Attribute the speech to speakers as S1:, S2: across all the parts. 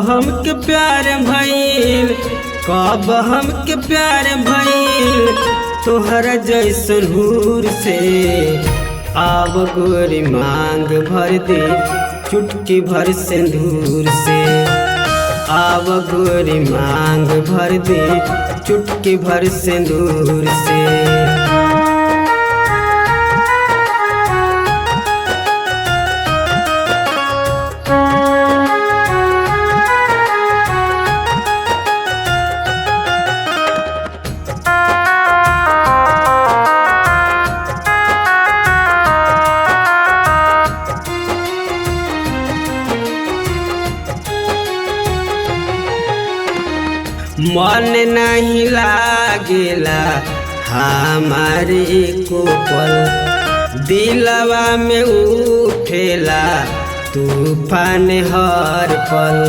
S1: हमके प्यार भइल, कब हमके प्यार भइल तोहरा जैसन हूर से। आव गोरी मांग भर दे चुटकी भर सिंदूर से। आव गोरी मांग भर दे चुटकी भर सिंदूर से। मन नहीं लागेला हमारे को पल, दिलवा में उठेला तूफान हर पल।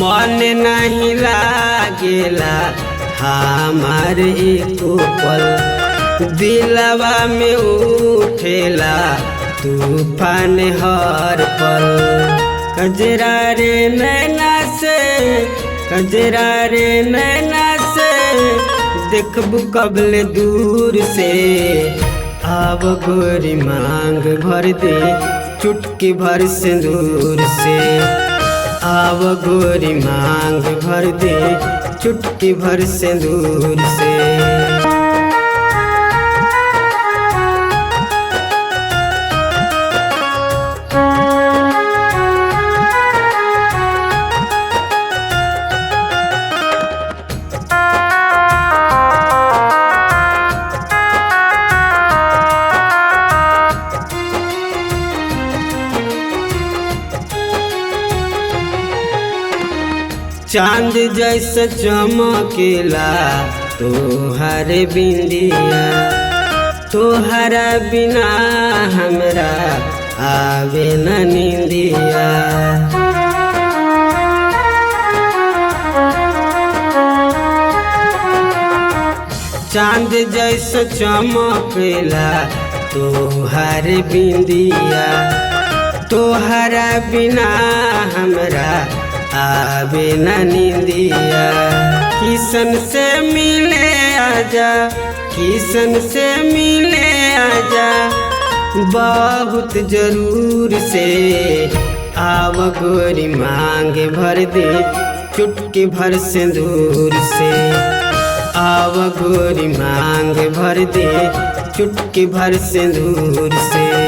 S1: मन नहीं लागेला हमारे को पल, दिलवा में उठेला तूफान हर पल। कजरा रे नैना से, कजरा रे नैना से देखबू कबल दूर से। आव गोरी मांग भर दे चुटकी भर सिंदूर से। आव गोरी मांग भर दे चुटकी भर सिंदूर से। चांद जैसा चमकेला तोहर बिंदिया, तोहरा बिना हमरा आवे न नींदिया। चांद जैसा चमकेला तोहर बिंदिया, तोहरा बिना हमरा आवे न नींदिया। किसन से मिले आजा, किसन से मिले आजा बहुत जरूर से। आव गोरी मांग भर दे चुटकी भर सिंदूर से। आव गोरी मांग भर दे चुटकी भर सिंदूर से।